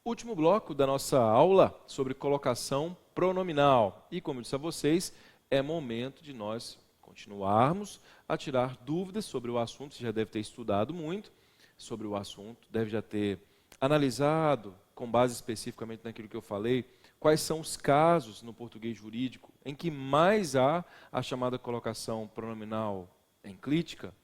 Último bloco da nossa aula sobre colocação pronominal. E como eu disse a vocês, é momento de nós continuarmos a tirar dúvidas sobre o assunto. Você já deve ter estudado muito sobre o assunto, deve já ter analisado, com base especificamente naquilo que eu falei, quais são os casos no português jurídico em que mais há a chamada colocação pronominal enclítica,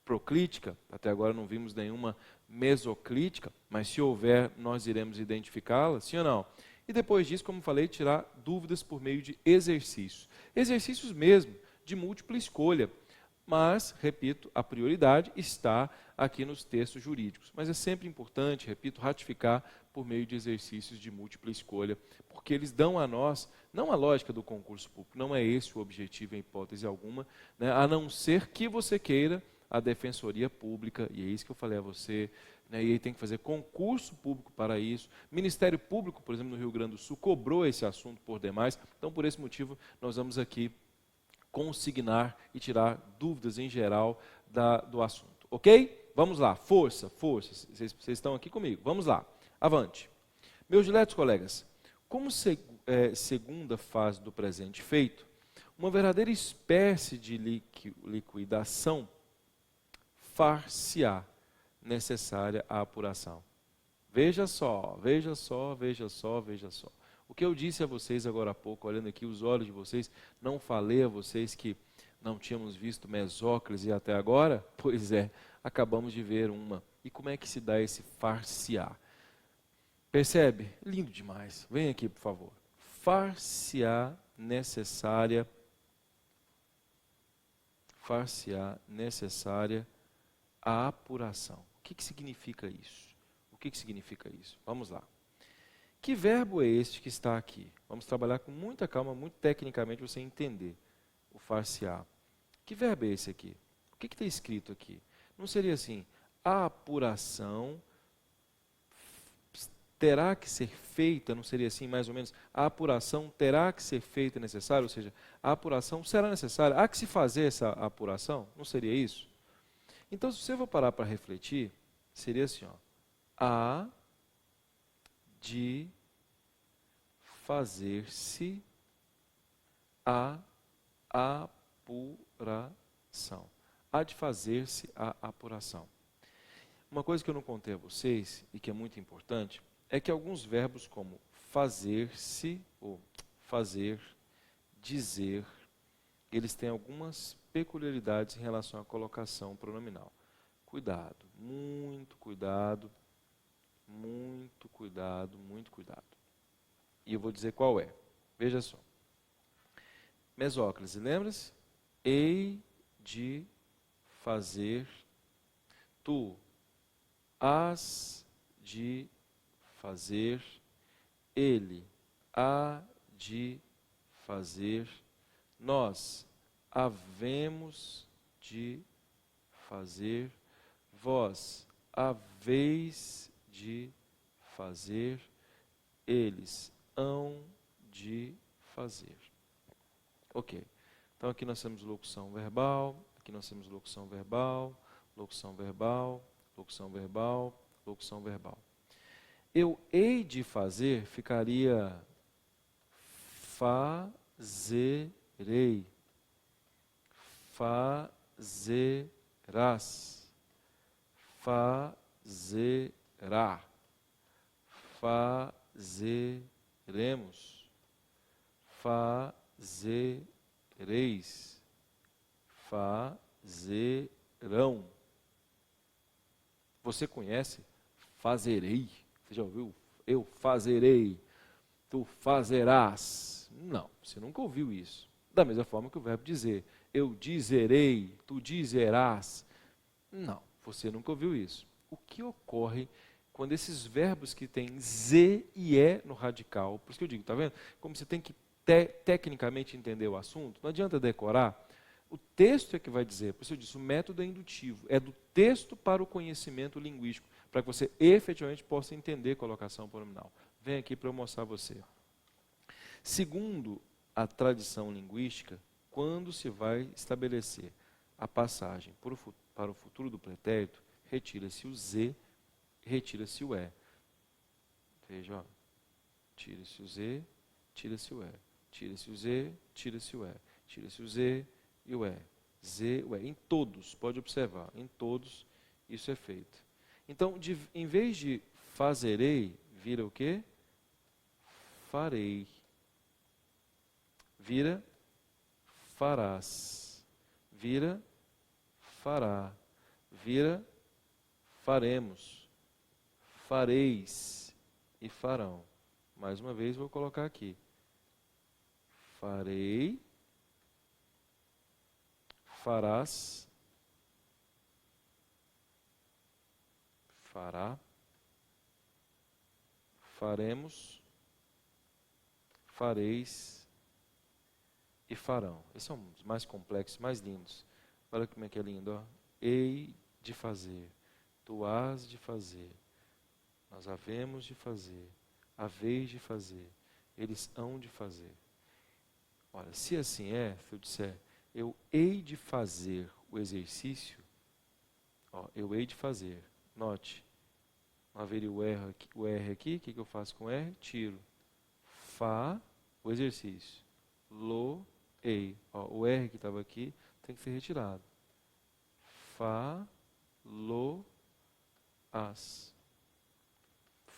proclítica. Até agora não vimos nenhuma mesoclítica, mas se houver, nós iremos identificá-la, sim ou não? E depois disso, como falei, tirar dúvidas por meio de exercícios. Exercícios mesmo, de múltipla escolha. Mas, repito, a prioridade está aqui nos textos jurídicos. Mas é sempre importante, repito, ratificar por meio de exercícios de múltipla escolha, porque eles dão a nós, não a lógica do concurso público, não é esse o objetivo em hipótese alguma, né, a não ser que você queira a Defensoria Pública, e é isso que eu falei a você, né, e aí tem que fazer concurso público para isso. Ministério Público, por exemplo, no Rio Grande do Sul, cobrou esse assunto por demais, então por esse motivo nós vamos aqui consignar e tirar dúvidas em geral do assunto, ok? Vamos lá, força, força, vocês estão aqui comigo, vamos lá, avante. Meus diletos colegas, como segunda fase do presente feito, uma verdadeira espécie de liquidação far-se-á necessária a apuração. Veja só, veja só, veja só, veja só. O que eu disse a vocês agora há pouco, olhando aqui os olhos de vocês, não falei a vocês que não tínhamos visto mesóclise até agora? Pois é, acabamos de ver uma. E como é que se dá esse far-se-á? Percebe? Lindo demais. Vem aqui, por favor. Far-se-á necessária a apuração. O que significa isso? O que significa isso? Vamos lá. Que verbo é este que está aqui? Vamos trabalhar com muita calma, muito tecnicamente, para você entender o far-se-á. Que verbo é esse aqui? O que está escrito aqui? Não seria assim, a apuração terá que ser feita, não seria assim mais ou menos, a apuração terá que ser feita necessária, ou seja, a apuração será necessária, há que se fazer essa apuração, não seria isso? Então, se você for parar para refletir, seria assim, ó, há de fazer-se a apuração. Há de fazer-se a apuração. Uma coisa que eu não contei a vocês, e que é muito importante, é que alguns verbos como fazer-se, ou fazer, dizer, eles têm algumas peculiaridades em relação à colocação pronominal. Cuidado, muito cuidado, muito cuidado, muito cuidado. E eu vou dizer qual é. Veja só. Mesóclise, lembra-se? Hei de fazer, tu hás de fazer, ele há de fazer, nós havemos de fazer, vós haveis de fazer, eles hão de fazer. Ok. Então aqui nós temos locução verbal, aqui nós temos locução verbal, locução verbal, locução verbal, locução verbal. Eu hei de fazer ficaria fazerei, fazerás, fazerá, fazeremos, fazereis, fazerão. Você conhece fazerei? Você já ouviu? Eu fazerei, tu fazerás. Não, você nunca ouviu isso. Da mesma forma que o verbo dizer. Eu dizerei, tu dizerás. Não, você nunca ouviu isso. O que ocorre quando esses verbos que têm Z e E no radical, por isso que eu digo, está vendo? Como você tem que tecnicamente entender o assunto, não adianta decorar. O texto é que vai dizer, por isso eu disse, o método é indutivo, é do texto para o conhecimento linguístico, para que você efetivamente possa entender colocação pronominal. Vem aqui para eu mostrar a você. Segundo a tradição linguística, quando se vai estabelecer a passagem para o futuro do pretérito, retira-se o Z, retira-se o E. Veja, ó. Tira-se o Z, tira-se o E. Tira-se o Z, tira-se o E. Tira-se o Z e o E. Z, o E. Em todos, pode observar, em todos isso é feito. Então, em vez de fazerei, vira o quê? Farei. Vira farás. Vira fará. Vira faremos. Fareis e farão. Mais uma vez vou colocar aqui. Farei, farás, fará, faremos, fareis e farão. Esses são os mais complexos, mais lindos. Olha como é que é lindo, ó. Hei de fazer, tu hás de fazer, nós havemos de fazer, haveis de fazer, eles hão de fazer. Ora, se assim é, se eu disser, eu hei de fazer o exercício, ó, eu hei de fazer, note, não haveria o R aqui, o que eu faço com o R? Tiro. Fá, o exercício. Lo, ei. Ó, o R que estava aqui tem que ser retirado. Fá, lo, as.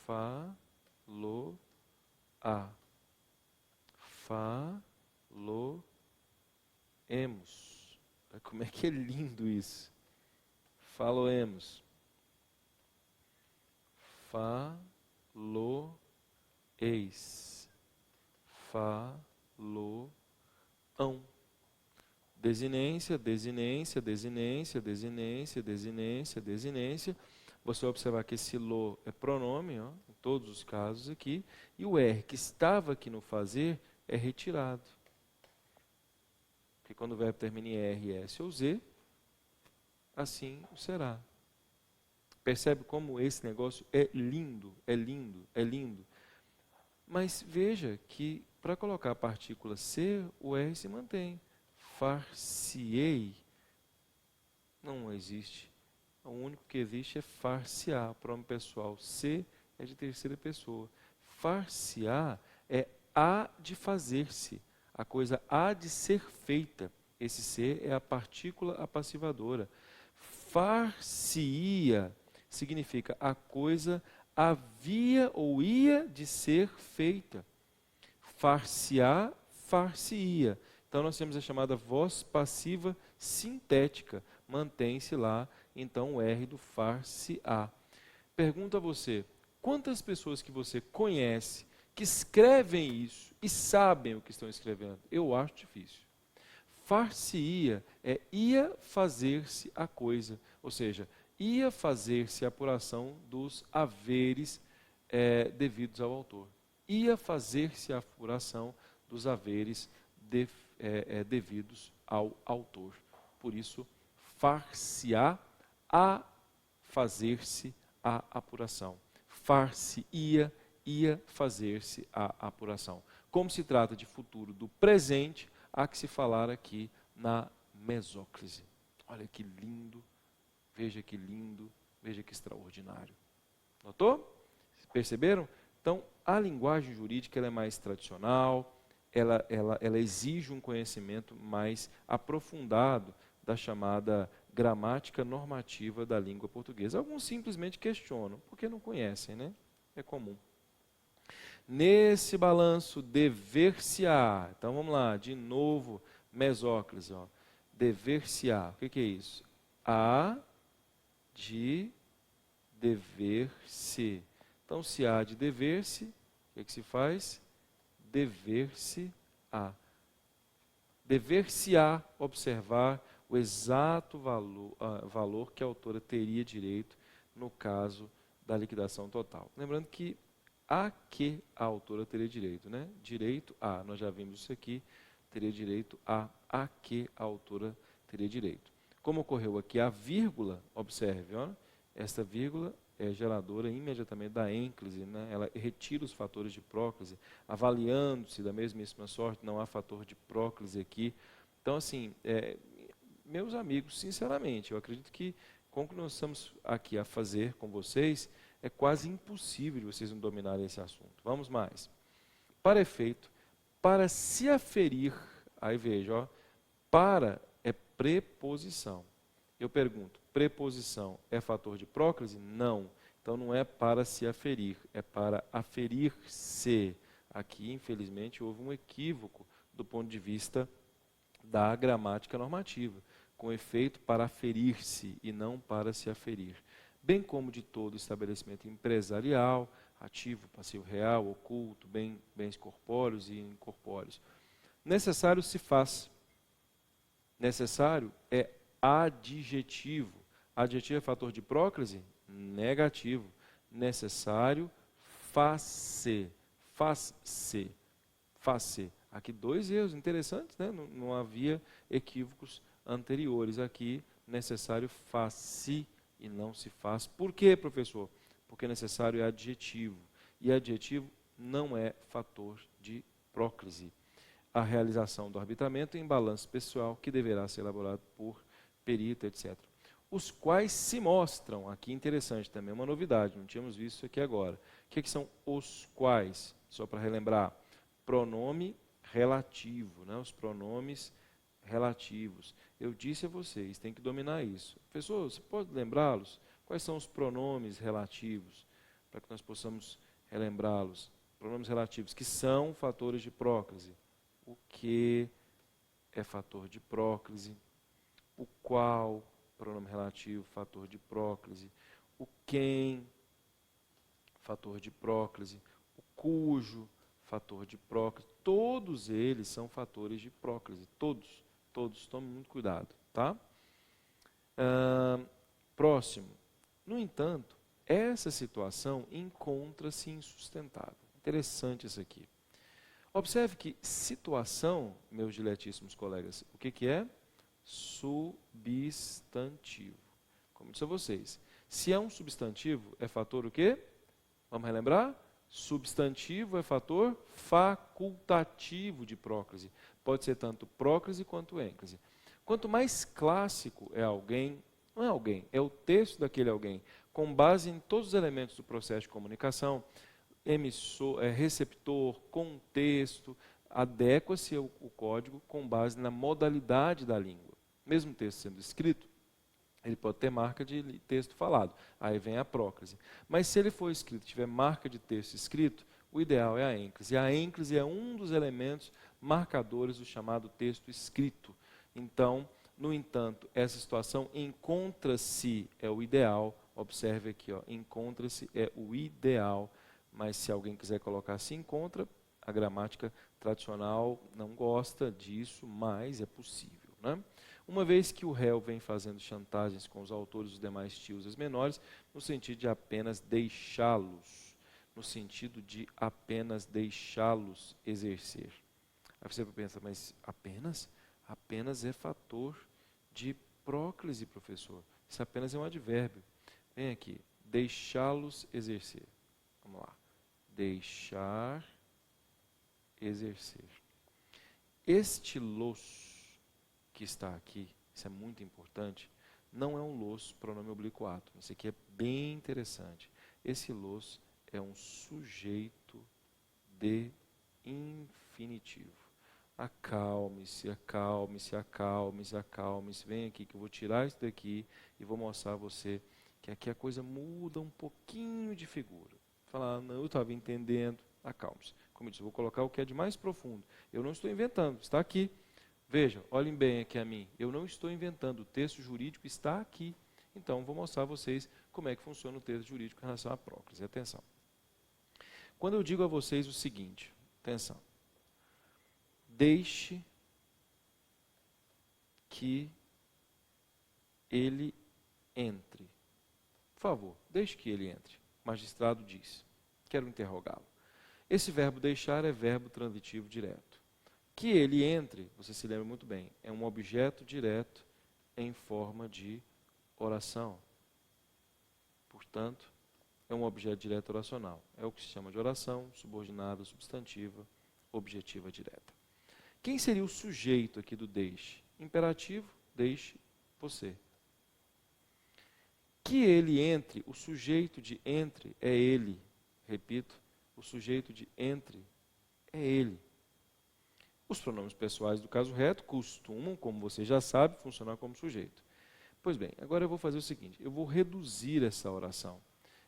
Fá, lo, a. Fá, lo, emos. Olha como é que é lindo isso. Faloemos. Fá, lo, eis. Fá, lo, ão. Desinência, desinência, desinência, desinência, desinência, desinência. Você vai observar que esse lo é pronome, ó, em todos os casos aqui. E o R que estava aqui no fazer é retirado. Porque quando o verbo termina em R, S ou Z, assim o será. Percebe como esse negócio é lindo, é lindo, é lindo. Mas veja que para colocar a partícula ser, o R se mantém. Far-se-ei não existe. O único que existe é far-se-á, pronome pessoal. Se é de terceira pessoa. Far-se-á é há de fazer-se. A coisa há de ser feita. Esse ser é a partícula apassivadora. Far-se-ia significa a coisa havia ou ia de ser feita. Far-se-á, far-se-ia. Então nós temos a chamada voz passiva sintética. Mantém-se lá, então, o R do far-se-á. Pergunto a você, quantas pessoas que você conhece que escrevem isso e sabem o que estão escrevendo? Eu acho difícil. Far-se-ia é ia fazer-se a coisa, ou seja, ia fazer-se a apuração dos haveres devidos ao autor. Ia fazer-se a apuração dos haveres devidos ao autor. Por isso, far-se-á a fazer-se a apuração. Far-se-ia, ia fazer-se a apuração. Como se trata de futuro do presente, há que se falar aqui na mesóclise. Olha que lindo, veja que lindo, veja que extraordinário. Notou? Perceberam? Então, a linguagem jurídica ela é mais tradicional, ela exige um conhecimento mais aprofundado da chamada gramática normativa da língua portuguesa. Alguns simplesmente questionam, porque não conhecem, né? É comum. Nesse balanço, dever-se-á. Então, vamos lá, de novo, mesóclise. Dever-se-á. O que é isso? Há de dever-se. Então, se há de dever-se, o que se faz? Dever-se-á. Dever-se-á observar o exato valor que a autora teria direito no caso da liquidação total. Lembrando que a autora teria direito, né? Direito a, nós já vimos isso aqui, teria direito a que a autora teria direito. Como ocorreu aqui a vírgula, observe, ó, esta vírgula é geradora imediatamente da ênclise, né? Ela retira os fatores de próclise, avaliando-se da mesmíssima sorte, não há fator de próclise aqui. Então, assim, meus amigos, sinceramente, eu acredito que com o que nós estamos aqui a fazer com vocês, é quase impossível de vocês não dominarem esse assunto. Vamos mais. Para efeito, para se aferir, aí veja, ó, para é preposição. Eu pergunto, preposição é fator de próclise? Não. Então não é para se aferir, é para aferir-se. Aqui, infelizmente, houve um equívoco do ponto de vista da gramática normativa, com efeito para aferir-se e não para se aferir. Bem como de todo estabelecimento empresarial, ativo, passivo real, oculto, bens corpóreos e incorpóreos. Necessário se faz. Necessário é adjetivo. Adjetivo é fator de próclise? Negativo. Necessário, faz-se. Faz-se. Faz-se. Aqui dois erros interessantes, né? Não havia equívocos anteriores. Aqui, necessário faz-se e não se faz. Por quê, professor? Porque necessário é adjetivo. E adjetivo não é fator de próclise. A realização do arbitramento em balanço pessoal, que deverá ser elaborado por perito, etc. Os quais se mostram, aqui interessante também, uma novidade, não tínhamos visto isso aqui agora. O que são os quais? Só para relembrar, pronome relativo, né? Os pronomes relativos. Eu disse a vocês, tem que dominar isso. Professor, você pode lembrá-los? Quais são os pronomes relativos? Para que nós possamos relembrá-los. Pronomes relativos, que são fatores de próclise. O que é fator de próclise, o qual, pronome relativo, fator de próclise, o quem, fator de próclise, o cujo, fator de próclise, todos eles são fatores de próclise, todos, tome muito cuidado, tá? Próximo. No entanto, essa situação encontra-se insustentável. Interessante isso aqui. Observe que situação, meus diletíssimos colegas, o que é? Substantivo. Como disse a vocês, se é um substantivo, é fator o quê? Vamos relembrar? Substantivo é fator facultativo de próclise. Pode ser tanto próclise quanto ênclise. Quanto mais clássico é alguém, não é alguém, é o texto daquele alguém, com base em todos os elementos do processo de comunicação, receptor, contexto, adequa-se o código com base na modalidade da língua. Mesmo o texto sendo escrito, ele pode ter marca de texto falado, aí vem a próclise. Mas se ele for escrito, tiver marca de texto escrito, o ideal é a ênclise. E a ênclise é um dos elementos marcadores do chamado texto escrito. Então, no entanto, essa situação encontra-se é o ideal. Observe aqui, encontra-se é o ideal. Mas se alguém quiser colocar se encontra, a gramática tradicional não gosta disso, mas é possível, né? Uma vez que o réu vem fazendo chantagens com os autores dos demais tios as menores, no sentido de apenas deixá-los, exercer. Aí você pensa, mas apenas? Apenas é fator de próclise, professor. Isso apenas é um advérbio. Vem aqui, deixá-los exercer. Vamos lá. Deixar exercer. Este los que está aqui, isso é muito importante, não é um los pronome oblíquo-ato. Isso aqui é bem interessante. Esse los é um sujeito de infinitivo. Acalme-se, acalme-se, acalme-se, acalme-se. Vem aqui que eu vou tirar isso daqui e vou mostrar a você que aqui a coisa muda um pouquinho de figura. Falar, não, eu estava entendendo, acalme-se. Como eu disse, eu vou colocar o que é de mais profundo. Eu não estou inventando, está aqui. Veja, olhem bem aqui a mim. Eu não estou inventando, o texto jurídico está aqui. Então, vou mostrar a vocês como é que funciona o texto jurídico em relação à próclise. Atenção. Quando eu digo a vocês o seguinte, atenção. Deixe que ele entre. Por favor, deixe que ele entre. O magistrado diz. Quero interrogá-lo. Esse verbo deixar é verbo transitivo direto. Que ele entre, você se lembra muito bem, é um objeto direto em forma de oração. Portanto, é um objeto direto oracional. É o que se chama de oração, subordinada, substantiva, objetiva direta. Quem seria o sujeito aqui do deixe? Imperativo, deixe você. Que ele entre, o sujeito de entre é ele. Repito, o sujeito de entre é ele. Os pronomes pessoais do caso reto costumam, como você já sabe, funcionar como sujeito. Pois bem, agora eu vou fazer o seguinte, eu vou reduzir essa oração.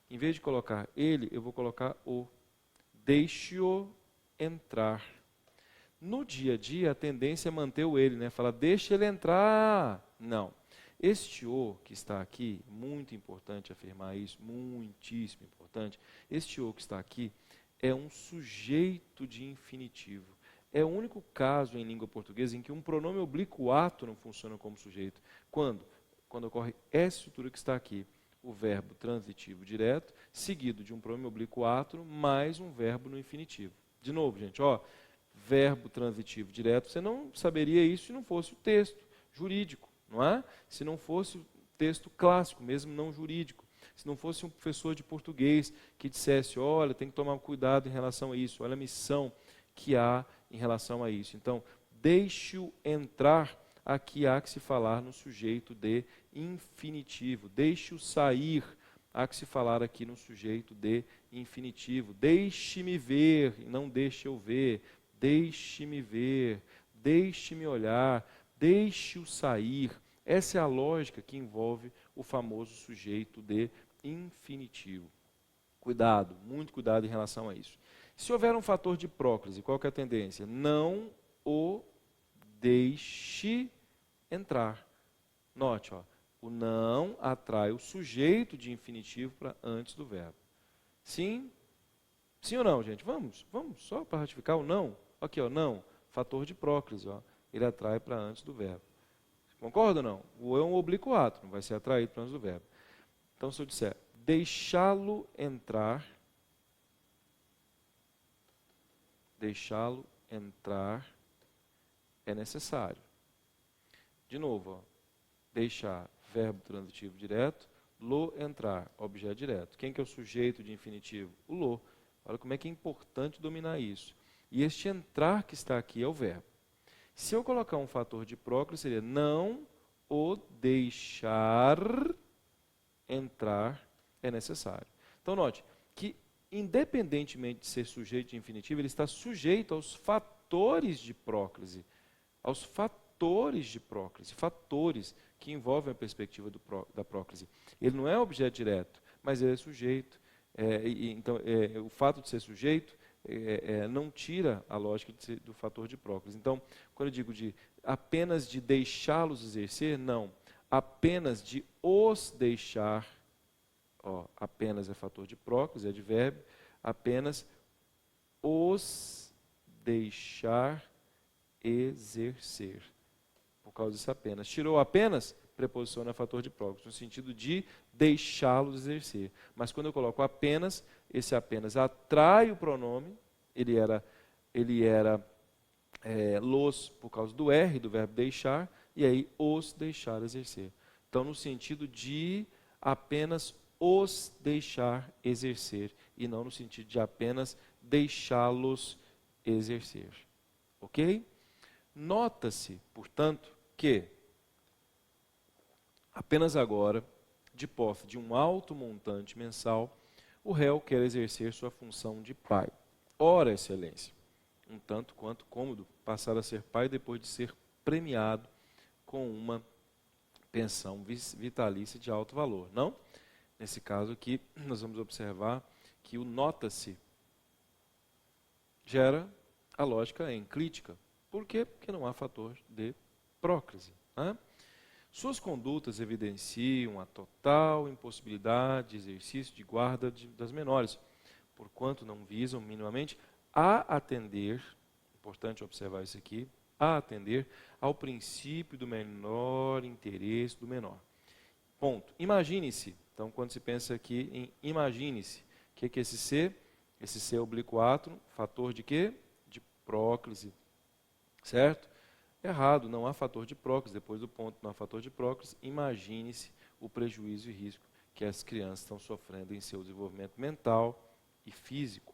Em vez de colocar ele, eu vou colocar o. Deixe-o entrar. No dia a dia, a tendência é manter o ele, né? Falar, deixa ele entrar. Não. Este o que está aqui, muito importante afirmar isso, muitíssimo importante. Este o que está aqui é um sujeito de infinitivo. É o único caso em língua portuguesa em que um pronome oblíquo ato não funciona como sujeito. Quando? Quando ocorre essa estrutura que está aqui. O verbo transitivo direto, seguido de um pronome oblíquo ato, mais um verbo no infinitivo. De novo, gente, ó, verbo transitivo direto, você não saberia isso se não fosse o texto jurídico, não é? Se não fosse o texto clássico, mesmo não jurídico. Se não fosse um professor de português que dissesse, olha, tem que tomar cuidado em relação a isso, olha a missão que há em relação a isso. Então, deixe-o entrar. Aqui há que se falar no sujeito de infinitivo. Deixe-o sair. Há que se falar aqui no sujeito de infinitivo. Deixe-me ver, não deixe eu ver. Deixe-me ver. Deixe-me olhar. Deixe-o sair. Essa é a lógica que envolve o famoso sujeito de infinitivo. Cuidado, muito cuidado em relação a isso. Se houver um fator de próclise, qual que é a tendência? Não o deixe entrar. Note, ó, o não atrai o sujeito de infinitivo para antes do verbo. Sim? Sim ou não, gente? Vamos só para ratificar o não. Aqui, ó, não, fator de próclise, ó, ele atrai para antes do verbo. Concorda ou não? O é um oblíquo ato, não vai ser atraído para antes do verbo. Então, se eu disser deixá-lo entrar, é necessário. De novo, ó, deixar, verbo transitivo direto, lo entrar, objeto direto. Quem que é o sujeito de infinitivo? O lo. Olha como é que é importante dominar isso. E este entrar que está aqui é o verbo. Se eu colocar um fator de próclise, seria não o deixar entrar é necessário. Então, note que, independentemente de ser sujeito de infinitivo, ele está sujeito aos fatores de próclise. Aos fatores de próclise, fatores que envolvem a perspectiva da próclise. Ele não é objeto direto, mas ele é sujeito. Então, o fato de ser sujeito não tira a lógica do fator de próclise. Então, quando eu digo apenas de deixá-los exercer, não. Apenas de os deixar, ó, apenas é fator de próclise, é advérbio, apenas os deixar exercer. Por causa disso apenas. Tirou apenas, preposição é fator de próclise, no sentido de deixá-los exercer. Mas quando eu coloco apenas, esse apenas atrai o pronome, ele era los por causa do R, do verbo deixar, e aí os deixar exercer. Então, no sentido de apenas os deixar exercer, e não no sentido de apenas deixá-los exercer. Ok? Nota-se, portanto, que apenas agora, de posse de um alto montante mensal, o réu quer exercer sua função de pai. Ora, excelência, um tanto quanto cômodo passar a ser pai depois de ser premiado com uma pensão vitalícia de alto valor, não? Nesse caso aqui, nós vamos observar que o nota-se gera a lógica enclítica. Por quê? Porque não há fator de próclise. Né? Suas condutas evidenciam a total impossibilidade de exercício de guarda das menores, porquanto não visam minimamente a atender, importante observar isso aqui, a atender ao princípio do menor interesse do menor. Ponto. Imagine-se. Então, quando se pensa aqui em imagine-se, o que é esse C? Esse C oblíquo átomo, fator de quê? De próclise. Certo? Errado, não há fator de próclise. Depois do ponto, não há fator de próclise. Imagine-se o prejuízo e risco que as crianças estão sofrendo em seu desenvolvimento mental e físico.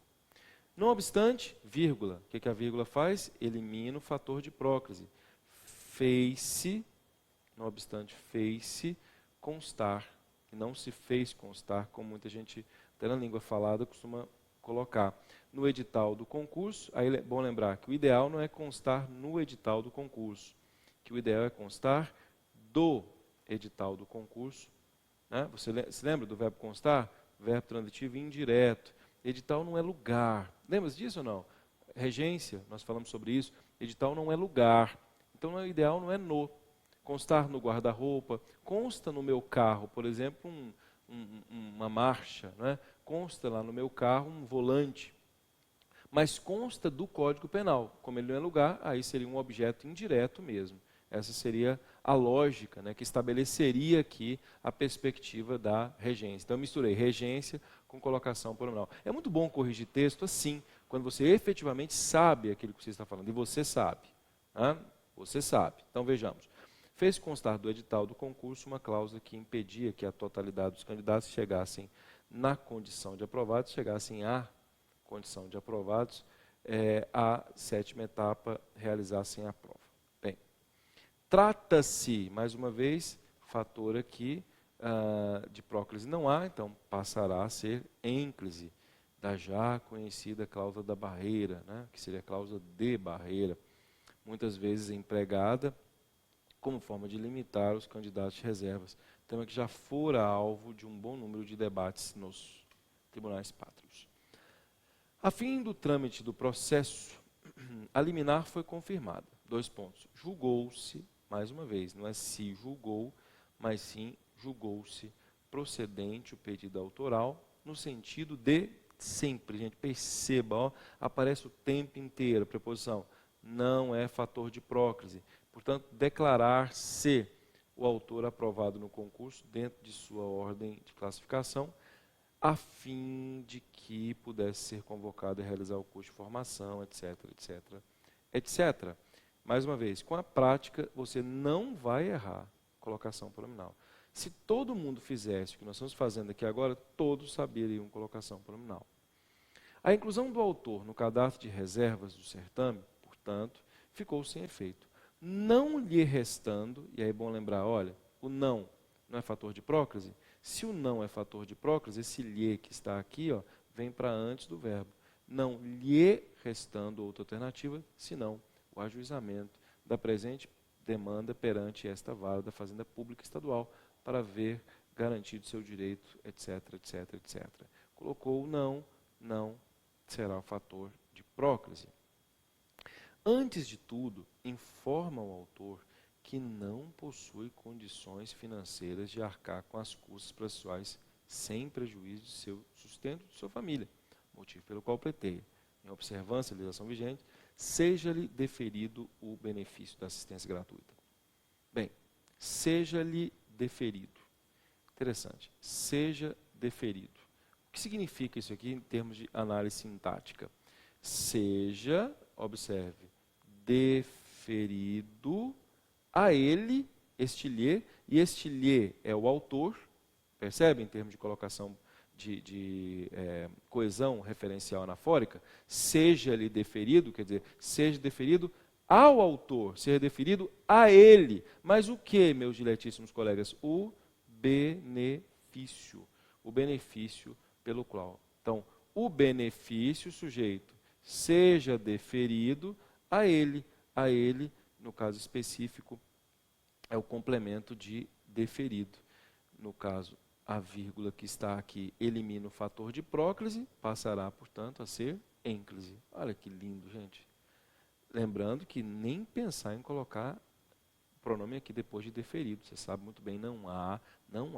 Não obstante, vírgula. O que a vírgula faz? Elimina o fator de próclise. Fez-se, não obstante, fez-se constar que não se fez constar, como muita gente, até na língua falada, costuma colocar. No edital do concurso, aí é bom lembrar que o ideal não é constar no edital do concurso, que o ideal é constar do edital do concurso. Né? Você se lembra do verbo constar? Verbo transitivo indireto. Edital não é lugar. Lembra disso ou não? Regência, nós falamos sobre isso. Edital não é lugar. Então, o ideal não é no. Constar no guarda-roupa. Consta no meu carro, por exemplo, uma marcha. Né? Consta lá no meu carro um volante. Mas consta do Código Penal. Como ele não é lugar, aí seria um objeto indireto mesmo. Essa seria a lógica, né, que estabeleceria aqui a perspectiva da regência. Então, eu misturei regência com colocação pronominal. É muito bom corrigir texto assim, quando você efetivamente sabe aquilo que você está falando. E você sabe. Né? Você sabe. Então, vejamos. Fez constar do edital do concurso uma cláusula que impedia que a totalidade dos candidatos chegassem na condição de aprovados, chegassem à condição de aprovados, a sétima etapa realizassem a prova. Bem, trata-se, mais uma vez, fator aqui de próclise não há, então passará a ser ênclise, da já conhecida cláusula da barreira, né, que seria a cláusula de barreira, muitas vezes empregada como forma de limitar os candidatos de reservas, tema que já fora alvo de um bom número de debates nos tribunais pátrios. A fim do trâmite do processo, a liminar foi confirmada. 2 pontos. Julgou-se, mais uma vez, não é se julgou, mas sim julgou-se procedente o pedido autoral, no sentido de sempre, gente, perceba, ó, aparece o tempo inteiro, a preposição, não é fator de próclise. Portanto, declarar-se o autor aprovado no concurso dentro de sua ordem de classificação, a fim de que pudesse ser convocado a realizar o curso de formação, etc, etc, etc. Mais uma vez, com a prática, você não vai errar colocação pronominal. Se todo mundo fizesse o que nós estamos fazendo aqui agora, todos saberiam colocação pronominal. A inclusão do autor no cadastro de reservas do certame, portanto, ficou sem efeito. Não lhe restando, e aí é bom lembrar, olha, o não é fator de próclise. Se o não é fator de próclise, esse lhe que está aqui, ó, vem para antes do verbo. Não lhe restando outra alternativa, senão o ajuizamento da presente demanda perante esta vara da Fazenda Pública Estadual para ver garantido seu direito, etc, etc, etc. Colocou o não será o fator de próclise. Antes de tudo, informa o autor que não possui condições financeiras de arcar com as custas processuais sem prejuízo de seu sustento de sua família, motivo pelo qual pleiteia, em observância à legislação vigente, seja-lhe deferido o benefício da assistência gratuita. Bem, seja-lhe deferido. Interessante. Seja deferido. O que significa isso aqui em termos de análise sintática? Seja, observe, deferido a ele, este lhe, e este lhe é o autor, percebe, em termos de colocação de coesão referencial anafórica, seja-lhe deferido, quer dizer, seja deferido ao autor, seja deferido a ele. Mas o que, meus diletíssimos colegas? O benefício. O benefício pelo qual. Então, o benefício sujeito seja deferido a ele, no caso específico, é o complemento de deferido. No caso, a vírgula que está aqui elimina o fator de próclise, passará, portanto, a ser ênclise. Olha que lindo, gente. Lembrando que nem pensar em colocar o pronome aqui depois de deferido. Você sabe muito bem, não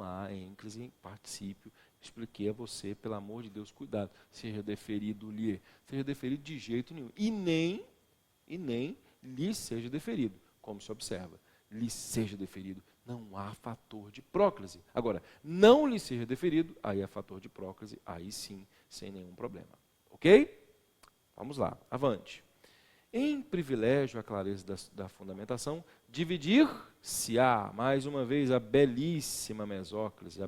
há ênclise em particípio. Expliquei a você, pelo amor de Deus, cuidado. Seja deferido lhe, seja deferido de jeito nenhum. E nem lhe seja deferido, como se observa. Lhe seja deferido, não há fator de próclise. Agora, não lhe seja deferido, aí é fator de próclise, aí sim, sem nenhum problema. Ok? Vamos lá, avante. Em privilégio à clareza da fundamentação, dividir-se-á, mais uma vez, a belíssima mesóclise,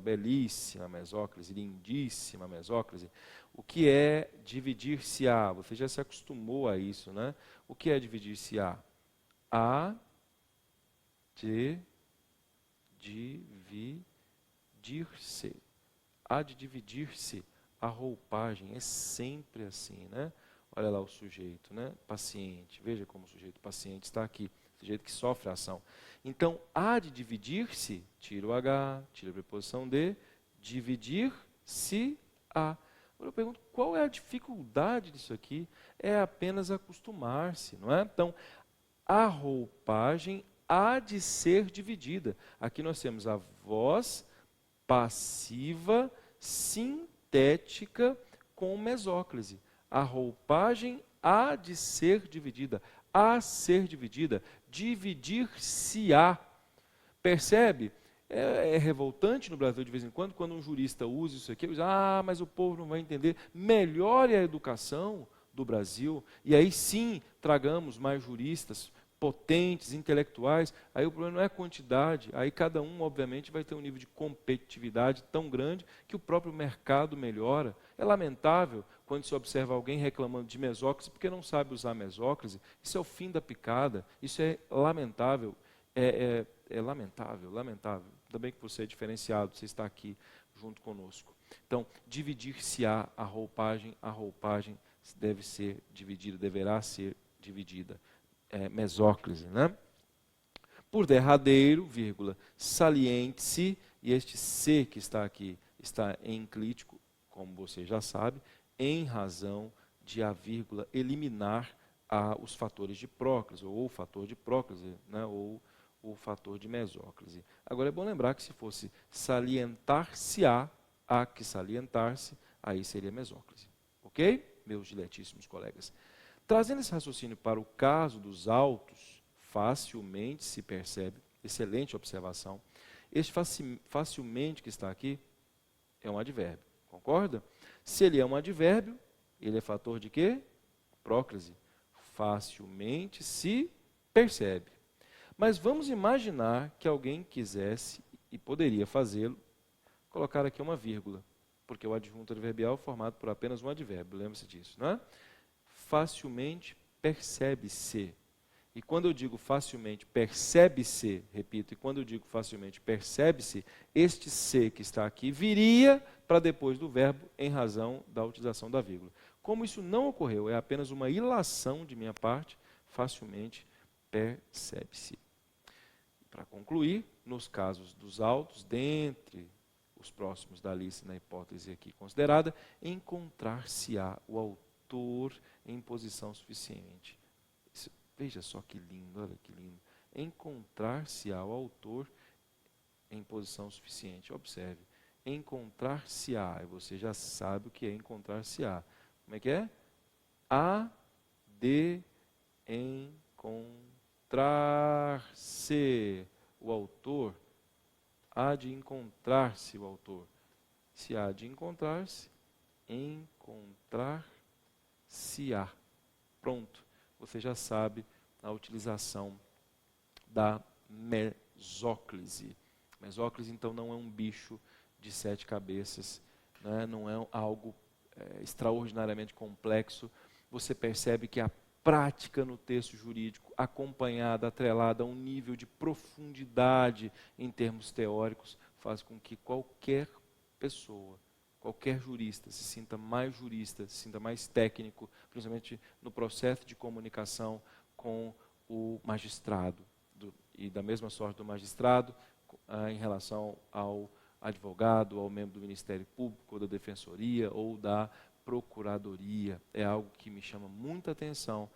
lindíssima mesóclise. O que é dividir-se-á? Você já se acostumou a isso, né? O que é dividir-se-á? A, de, dividir. dividir-se. Há de dividir-se. A roupagem é sempre assim, né? Olha lá o sujeito, né? Paciente. Veja como o sujeito paciente está aqui. Sujeito que sofre a ação. Então, há de dividir-se, tira o H, tira a preposição de, dividir-se-á. Agora eu pergunto, qual é a dificuldade disso aqui? É apenas acostumar-se, não é? Então, a roupagem há de ser dividida. Aqui nós temos a voz passiva sintética com mesóclise. A roupagem há de ser dividida. A ser dividida. Dividir-se-á. Percebe? É revoltante no Brasil de vez em quando um jurista usa isso aqui, diz, mas o povo não vai entender. Melhore a educação do Brasil, e aí sim tragamos mais juristas potentes, intelectuais. Aí o problema não é a quantidade, aí cada um, obviamente, vai ter um nível de competitividade tão grande que o próprio mercado melhora. É lamentável quando se observa alguém reclamando de mesóclise porque não sabe usar mesóclise. Isso é o fim da picada, isso é lamentável. É lamentável, lamentável. Ainda bem que você é diferenciado, você está aqui junto conosco. Então, dividir-se-á a roupagem deve ser dividida, deverá ser dividida. Mesóclise, né? Por derradeiro, vírgula, saliente-se, e este se que está aqui está em clítico, como você já sabe, em razão de a vírgula eliminar os fatores de próclise, ou o fator de próclise, né? Ou o fator de mesóclise. Agora é bom lembrar que se fosse salientar-se-á, há que salientar-se, aí seria mesóclise. Ok? Meus diletíssimos colegas. Trazendo esse raciocínio para o caso dos autos, facilmente se percebe, excelente observação, este facilmente que está aqui é um advérbio, concorda? Se ele é um advérbio, ele é fator de quê? Próclise. Facilmente se percebe. Mas vamos imaginar que alguém quisesse, e poderia fazê-lo, colocar aqui uma vírgula, porque o adjunto adverbial é formado por apenas um advérbio, lembre-se disso, não é? Facilmente percebe-se. E quando eu digo facilmente percebe-se, repito, e quando eu digo facilmente percebe-se, este se que está aqui viria para depois do verbo em razão da utilização da vírgula. Como isso não ocorreu, é apenas uma ilação de minha parte, facilmente percebe-se. Para concluir, nos casos dos autos, dentre os próximos da lista na hipótese aqui considerada, encontrar-se-á o autor em posição suficiente. Isso, veja só que lindo, olha que lindo. Encontrar-se-á o autor em posição suficiente. Observe, encontrar-se-á, e você já sabe o que é encontrar-se-á. Como é que é? A de encontrar-se o autor, há de encontrar-se o autor. Se há de encontrar-se, encontrar-se-á. Pronto, você já sabe a utilização da mesóclise. Mesóclise, então, não é um bicho de 7 cabeças, né? Não é algo extraordinariamente complexo. Você percebe que a prática no texto jurídico, acompanhada, atrelada a um nível de profundidade em termos teóricos, faz com que qualquer pessoa, qualquer jurista se sinta mais técnico, principalmente no processo de comunicação com o magistrado. E da mesma sorte do magistrado, em relação ao advogado, ao membro do Ministério Público, ou da Defensoria, ou da Procuradoria. É algo que me chama muita atenção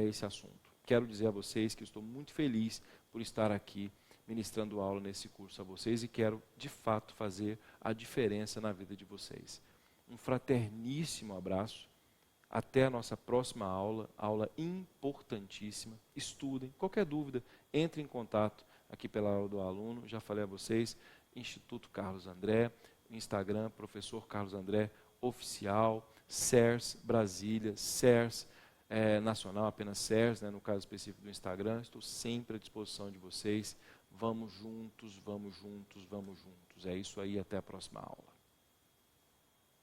esse assunto. Quero dizer a vocês que estou muito feliz por estar aqui ministrando aula nesse curso a vocês e quero, de fato, fazer a diferença na vida de vocês. Um fraterníssimo abraço. Até a nossa próxima aula importantíssima. Estudem. Qualquer dúvida, entre em contato aqui pela aula do aluno. Já falei a vocês, Instituto Carlos André, Instagram, Professor Carlos André Oficial, CERS Brasília, CERS Nacional, apenas CERS, né, no caso específico do Instagram. Estou sempre à disposição de vocês. Vamos juntos, vamos juntos, vamos juntos. É isso aí, até a próxima aula.